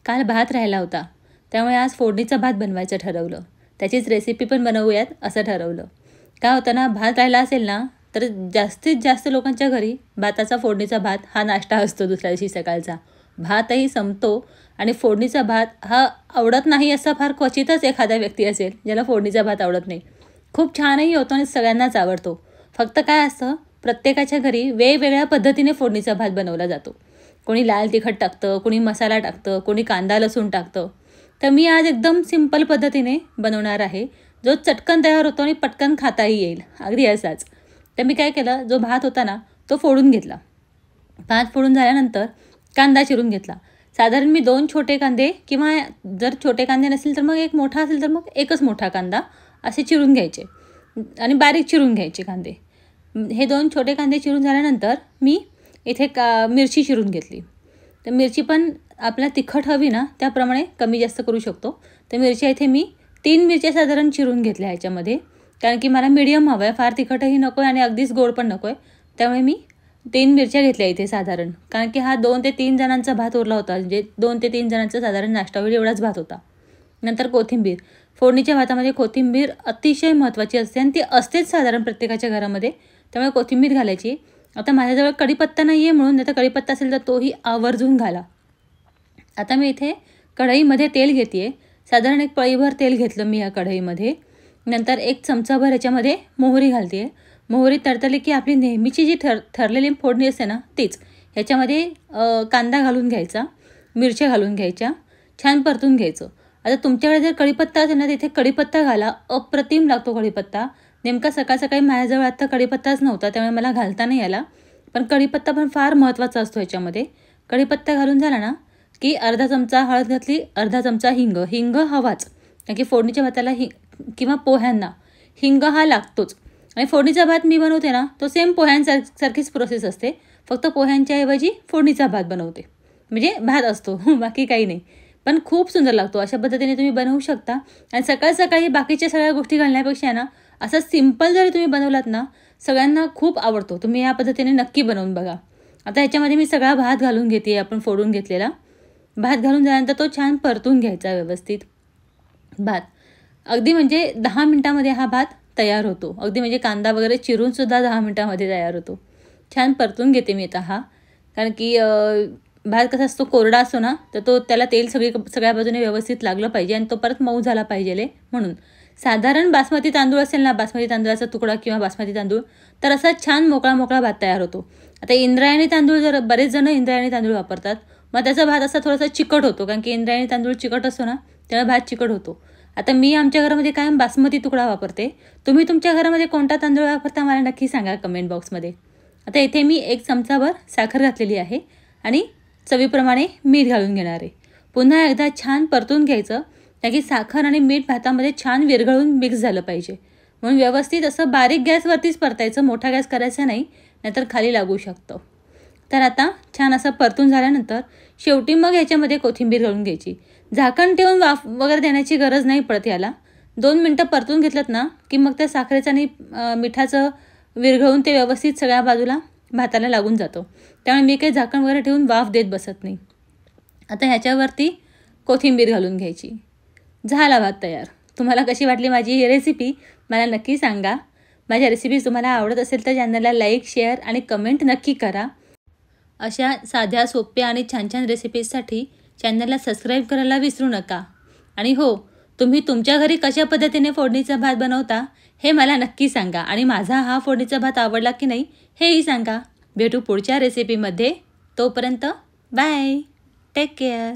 काल भात राहिला होता, त्यामुळे आज फोडणीचा भात बनवायचं ठरवलं. त्याचीच रेसिपी पण बनवूयात असं ठरवलं. काय होतं ना, भात राहिला असेल ना तर जास्तीत जास्त लोकांच्या घरी भाताचा फोडणीचा भात हा नाश्ता असतो दुसऱ्या दिवशी सकाळचा. भातही संपतो आणि फोडणीचा भात हा आवडत नाही असा फार क्वचितच एखादा व्यक्ती असेल ज्याला फोडणीचा भात आवडत नाही. खूप छानही होतो आणि सगळ्यांनाच आवडतो. फक्त काय असतं, प्रत्येकाच्या घरी वेगवेगळ्या पद्धतीने फोडणीचा भात बनवला जातो. कोणी लाल तिखट टाकतं, कोणी मसाला टाकतं, कोणी कांदा लसूण टाकतं. तर मी आज एकदम सिंपल पद्धतीने बनवणार आहे, जो चटकन तयार होतो आणि पटकन खाताही येईल, अगदी असाच. तर मी काय केलं, जो भात होता ना तो फोडून घेतला. भात फोडून झाल्यानंतर कांदा चिरून घेतला. साधारण मी 2 छोटे कांदे, किंवा जर छोटे कांदे नसेल तर मग एक मोठा असेल तर मग एकच मोठा कांदा असे चिरून घ्यायचे आणि बारीक चिरून घ्यायचे कांदे. हे 2 छोटे कांदे चिरून झाल्यानंतर मी इथे मिरची चिरून घेतली. तर मिरची पण आपल्याला तिखट हवी ना त्याप्रमाणे कमी जास्त करू शकतो. तर मिरच्या इथे मी 3 मिरच्या साधारण चिरून घेतल्या ह्याच्यामध्ये, कारण की मला मीडियम हवं आहे, फार तिखटही नको आहे आणि अगदीच गोड पण नको आहे. त्यामुळे मी 3 मिरच्या घेतल्या इथे साधारण, कारण की हा 2 ते 3 जणांचा भात उरला होता. म्हणजे 2 ते 3 जणांचा साधारण नाश्ता होईल एवढाच भात होता. नंतर कोथिंबीर. फोडणीच्या भातामध्ये कोथिंबीर अतिशय महत्त्वाची असते आणि ती असतेच साधारण प्रत्येकाच्या घरामध्ये, त्यामुळे कोथिंबीर घालायची. आता माझ्याजवळ कढीपत्ता नाही आहे म्हणून, नाही तर कढीपत्ता असेल तर तोही आवर्जून घाला. आता मी इथे कढईमध्ये तेल घेते आहे. साधारण एक पळीभर तेल घेतलं मी या कढईमध्ये. नंतर 1 चमचाभर ह्याच्यामध्ये मोहरी घालते आहे. मोहरी तडतडली की आपली नेहमीची जी ठरलेली फोडणी असते ना तीच. ह्याच्यामध्ये कांदा घालून घ्यायचा, मिरच्या घालून घ्यायच्या, छान परतून घ्यायचं. आता तुमच्याकडे जर कढीपत्ता असेल ना तिथे कढीपत्ता घाला, अप्रतिम लागतो कढीपत्ता. नेमका सकाळ सकाळी माझ्याजवळ आता कढीपत्ताच नव्हता, त्यामुळे मला घालता नाही आला. पण कढीपत्ता पण फार महत्त्वाचा असतो ह्याच्यामध्ये. कढीपत्ता घालून झाला ना की अर्धा चमचा हळद घातली, अर्धा चमचा हिंग. हिंग हवाच, कारण की फोडणीच्या भाताला किंवा पोह्यांना हिंग हा लागतोच. आणि फोडणीचा भात मी बनवते ना तो सेम पोह्यांसारखीच प्रोसेस असते, फक्त पोह्यांच्या ऐवजी फोडणीचा भात बनवते. म्हणजे भात असतो बाकी काही नाही, पण खूप सुंदर लागतो. अशा पद्धतीने तुम्ही बनवू शकता. आणि सकाळ सकाळी बाकीच्या सगळ्या गोष्टी घालण्यापेक्षा ना असं सिंपल जरी तुम्ही बनवलात ना सगळ्यांना खूप आवडतो. तुम्ही या पद्धतीने नक्की बनवून बघा. आता ह्याच्यामध्ये मी सगळा भात घालून घेते, आपण फोडून घेतलेला भात घालून झाल्यानंतर तो छान परतून घ्यायचा व्यवस्थित. भात अगदी म्हणजे 10 मिनटामध्ये हा भात तयार होतो. अगदी म्हणजे कांदा वगैरे चिरूनसुद्धा 10 मिनटामध्ये तयार होतो. छान परतून घेते मी आता हा, कारण की भात कसा असतो, कोरडा असतो ना, तर तो त्याला तेल सगळ्या बाजूने व्यवस्थित लागलं पाहिजे आणि तो परत मऊ झाला पाहिजे. म्हणून साधारण बासमती तांदूळ असेल ना, बासमती तांदूळाचा तुकडा किंवा बासमती तांदूळ, तर असा छान मोकळा मोकळा भात तयार होतो. आता इंद्रायणी तांदूळ, जर बरेच जण इंद्रायणी तांदूळ वापरतात, मग त्याचा भात असा थोडासा चिकट होतो, कारण की इंद्रायणी तांदूळ चिकट असतो ना, त्यामुळे भात चिकट होतो. आता मी आमच्या घरामध्ये कायम बासमती तुकडा वापरते. तुम्ही तुमच्या घरामध्ये कोणता तांदूळ वापरता मला नक्की सांगा कमेंट बॉक्समध्ये. आता इथे मी 1 चमचाभर साखर घातलेली आहे आणि चवीप्रमाणे मीठ घालून घेणार आहे. पुन्हा एकदा छान परतून घ्यायचं, कारण की साखर आणि मीठ भातामध्ये छान विरघळून मिक्स झालं पाहिजे. म्हणून व्यवस्थित असं बारीक गॅसवरतीच परतायचं, मोठा गॅस करायचा नाही, नाहीतर खाली लागू शकतं. तर आता छान असं परतून झाल्यानंतर शेवटी मग ह्याच्यामध्ये कोथिंबीर घालून घ्यायची. झाकण ठेवून वाफ वगैरे देण्याची गरज नाही पडत याला. 2 मिनटं परतून घेतलं ना की मग त्या साखरेचं आणि मिठाचं विरघळून ते व्यवस्थित सगळ्या बाजूला भाताला लागून जातो. त्यामुळे मी काही झाकण वगैरे ठेवून वाफ देत बसत नाही. आता ह्याच्यावरती कोथिंबीर घालून घ्यायची. झाला भात तयार. तुम्हाला कशी वाटली माझी ही रेसिपी मला नक्की सांगा. माझ्या रेसिपीज तुम्हाला आवडत असेल तर चॅनलला लाईक, शेअर आणि कमेंट नक्की करा. अशा साध्या, सोप्या आणि छान छान रेसिपीजसाठी चॅनलला सबस्क्राईब करायला विसरू नका. आणि हो, तुम्ही तुमच्या घरी कशा पद्धतीने फोडणीचा भात बनवता हे मला नक्की सांगा. आणि माझा हा फोडणीचा भात आवडला की नाही हेही सांगा. भेटू पुढच्या रेसिपीमध्ये. तोपर्यंत बाय, टेक केअर.